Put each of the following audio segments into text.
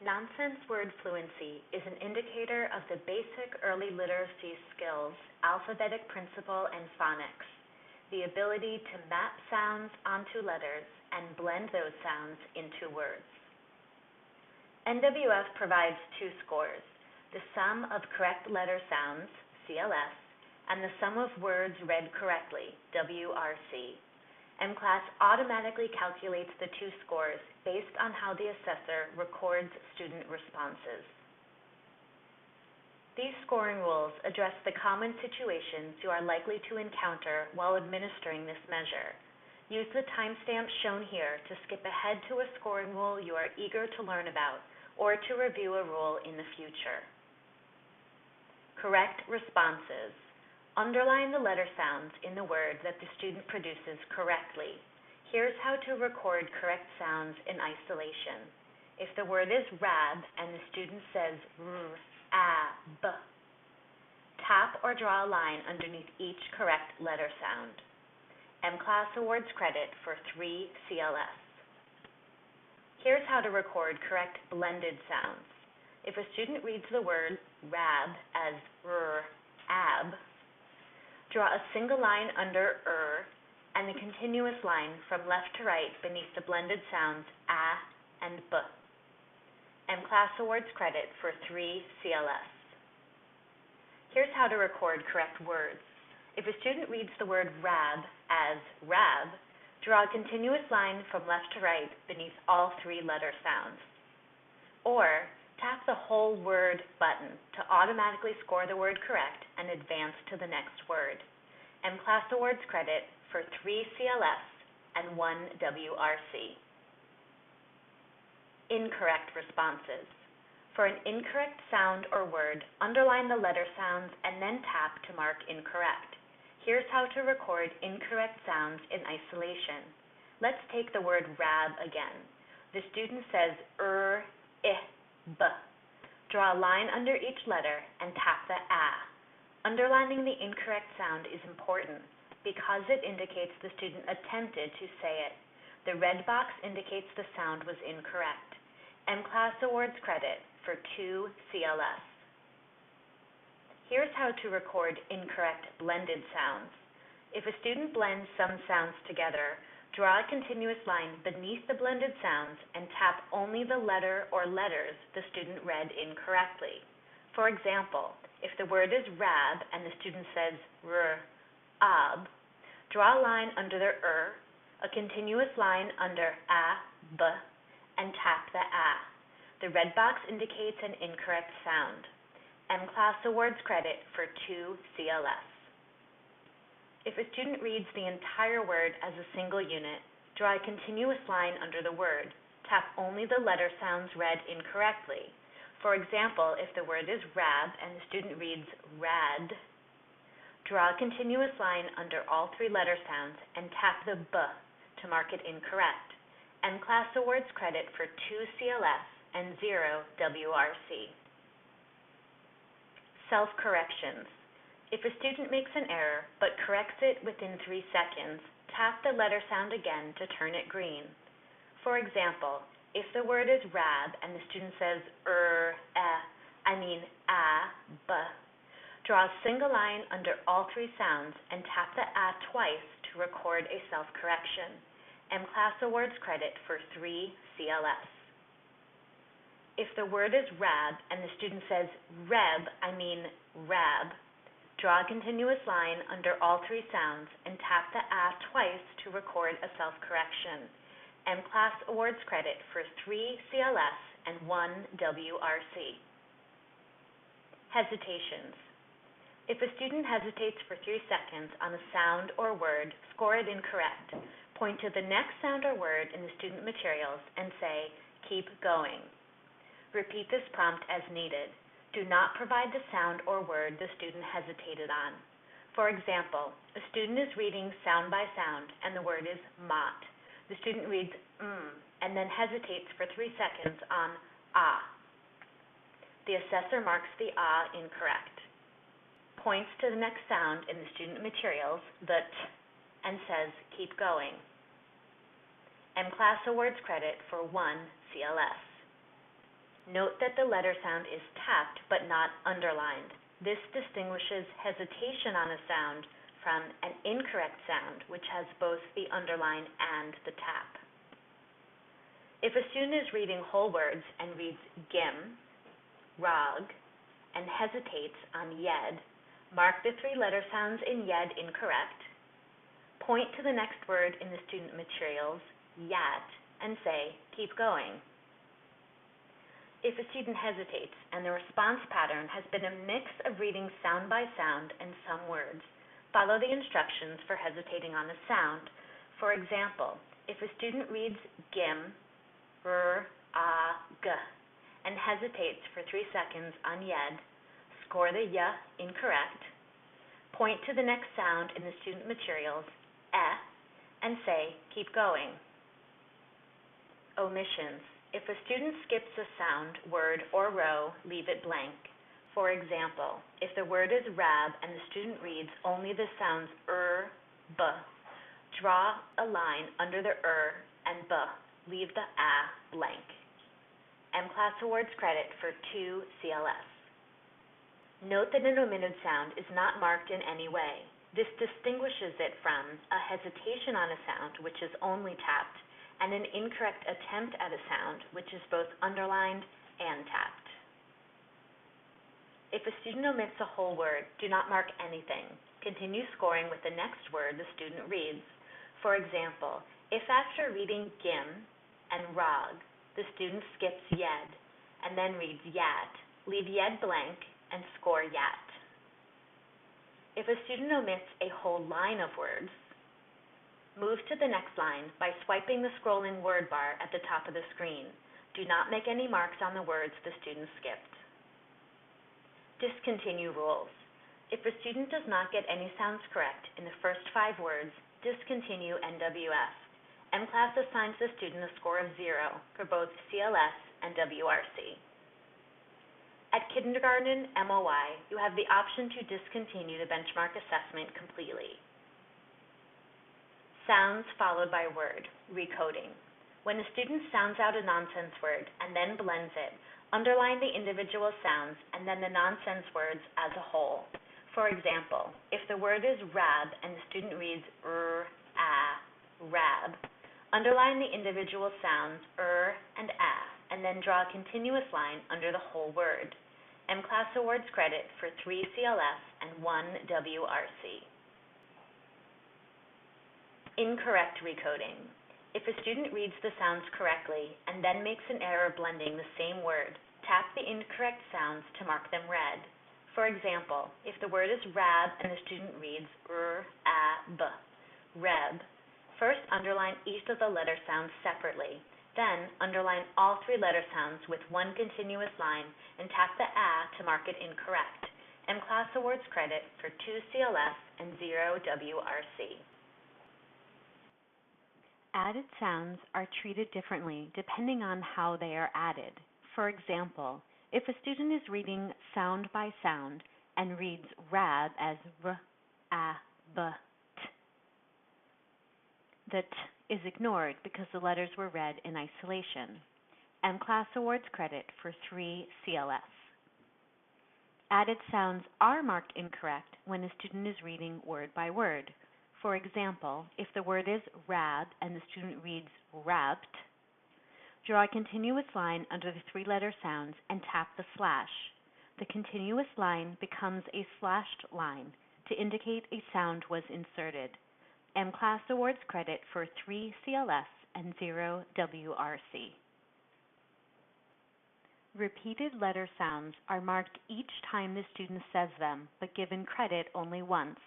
Nonsense word fluency is an indicator of the basic early literacy skills, alphabetic principle, and phonics, the ability to map sounds onto letters and blend those sounds into words. NWF provides two scores, the sum of correct letter sounds, CLS, and the sum of words read correctly, WRC. M-Class automatically calculates the two scores based on how the assessor records student responses. These scoring rules address the common situations you are likely to encounter while administering this measure. Use the timestamps shown here to skip ahead to a scoring rule you are eager to learn about or to review a rule in the future. Correct responses. Underline the letter sounds in the word that the student produces correctly. Here's how to record correct sounds in isolation. If the word is rab and the student says r-a-b, tap or draw a line underneath each correct letter sound. M-Class awards credit for 3 CLS. Here's how to record correct blended sounds. If a student reads the word rab as r-ab, draw a single line under and a continuous line from left to right beneath the blended sounds a and b. M-Class awards credit for 3 CLS. Here's how to record correct words. If a student reads the word rab as rab, draw a continuous line from left to right beneath all 3 letter sounds. Or tap the whole word button to automatically score the word correct and advance to the next word. M-Class awards credit for 3 CLS and 1 WRC. Incorrect responses. For an incorrect sound or word, underline the letter sounds and then tap to mark incorrect. Here's how to record incorrect sounds in isolation. Let's take the word rab again. The student says b. Draw a line under each letter and tap the a. Underlining the incorrect sound is important because it indicates the student attempted to say it. The red box indicates the sound was incorrect. M-Class awards credit for 2 CLS. Here's how to record incorrect blended sounds. If a student blends some sounds together, draw a continuous line beneath the blended sounds and tap only the letter or letters the student read incorrectly. For example, if the word is rab and the student says ab, draw a line under the a continuous line under b, and tap the a. The red box indicates an incorrect sound. M-Class awards credit for 2 CLS. If a student reads the entire word as a single unit, draw a continuous line under the word. Tap only the letter sounds read incorrectly. For example, if the word is rab and the student reads rad, draw a continuous line under all 3 letter sounds and tap the b to mark it incorrect. M-Class awards credit for 2 CLS and 0 WRC. Self-corrections. If a student makes an error but corrects it within 3 seconds, tap the letter sound again to turn it green. For example, if the word is rab and the student says b, draw a single line under all 3 sounds and tap the a twice to record a self-correction. M-Class awards credit for 3 CLS. If the word is rab and the student says rab, draw a continuous line under all 3 sounds and tap the a twice to record a self-correction. M-Class awards credit for 3 CLS and 1 WRC. Hesitations. If a student hesitates for 3 seconds on a sound or word, score it incorrect. Point to the next sound or word in the student materials and say, "Keep going." Repeat this prompt as needed. Do not provide the sound or word the student hesitated on. For example, a student is reading sound by sound and the word is mott. The student reads and then hesitates for 3 seconds on ah. The assessor marks the ah incorrect. Points to the next sound in the student materials, the t, and says, "Keep going." M-Class awards credit for 1 CLS. Note that the letter sound is tapped but not underlined. This distinguishes hesitation on a sound from an incorrect sound, which has both the underline and the tap. If a student is reading whole words and reads gim, rog, and hesitates on yed, mark the three letter sounds in yed incorrect, point to the next word in the student materials, yat, and say, keep going. If a student hesitates and the response pattern has been a mix of reading sound by sound and some words, follow the instructions for hesitating on a sound. For example, if a student reads gim, g, and hesitates for 3 seconds on yed, score the y incorrect, point to the next sound in the student materials, and say, keep going. Omissions. If a student skips a sound, word, or row, leave it blank. For example, if the word is rab and the student reads only the sounds b, draw a line under the and b. Leave the blank. M-Class awards credit for 2 CLS. Note that an omitted sound is not marked in any way. This distinguishes it from a hesitation on a sound, which is only tapped, and an incorrect attempt at a sound, which is both underlined and tapped. If a student omits a whole word, do not mark anything. Continue scoring with the next word the student reads. For example, if after reading gim and rog, the student skips yed and then reads yat, leave yed blank and score yat. If a student omits a whole line of words, move to the next line by swiping the scrolling word bar at the top of the screen. Do not make any marks on the words the student skipped. Discontinue rules. If a student does not get any sounds correct in the first 5 words, discontinue NWF. M-Class assigns the student a score of 0 for both CLS and WRC. At kindergarten MOI, you have the option to discontinue the benchmark assessment completely. Sounds followed by word, recoding. When a student sounds out a nonsense word and then blends it, underline the individual sounds and then the nonsense words as a whole. For example, if the word is rab and the student reads rab, underline the individual sounds and then draw a continuous line under the whole word. M-Class awards credit for 3 CLS and 1 WRC. Incorrect recoding. If a student reads the sounds correctly and then makes an error blending the same word, tap the incorrect sounds to mark them red. For example, if the word is rab and the student reads reb, first underline each of the letter sounds separately. Then underline all 3 letter sounds with 1 continuous line and tap the to mark it incorrect. M-Class awards credit for 2 CLS and 0 WRC. Added sounds are treated differently depending on how they are added. For example, if a student is reading sound by sound and reads rab as b, t, the t is ignored because the letters were read in isolation. M-Class awards credit for 3 CLS. Added sounds are marked incorrect when a student is reading word by word. For example, if the word is rab and the student reads rapt, draw a continuous line under the 3 letter sounds and tap the slash. The continuous line becomes a slashed line to indicate a sound was inserted. M-Class awards credit for 3 CLS and 0 WRC. Repeated letter sounds are marked each time the student says them, but given credit only once.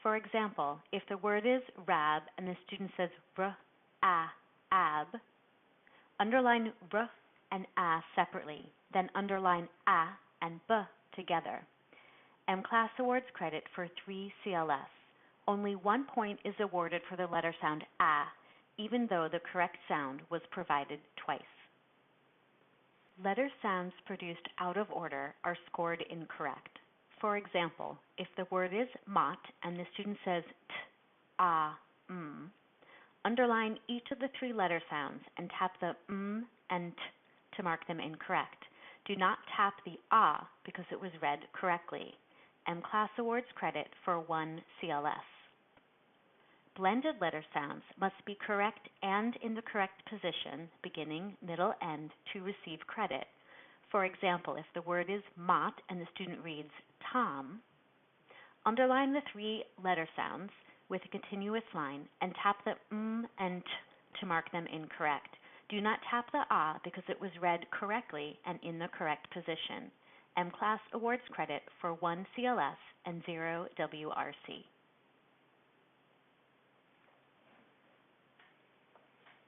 For example, if the word is rab and the student says ab, underline r and separately, then underline a and b together. M-Class awards credit for 3 CLS. Only 1 point is awarded for the letter sound even though the correct sound was provided twice. Letter sounds produced out of order are scored incorrect. For example, if the word is mott and the student says t, underline each of the 3 letter sounds and tap the and t to mark them incorrect. Do not tap the ah because it was read correctly. M-Class awards credit for 1 CLS. Blended letter sounds must be correct and in the correct position, beginning, middle, end, to receive credit. For example, if the word is mott and the student reads Tom, underline the 3 letter sounds with a continuous line and tap the and t to mark them incorrect. Do not tap the ah because it was read correctly and in the correct position. M-Class awards credit for 1 CLS and 0 WRC.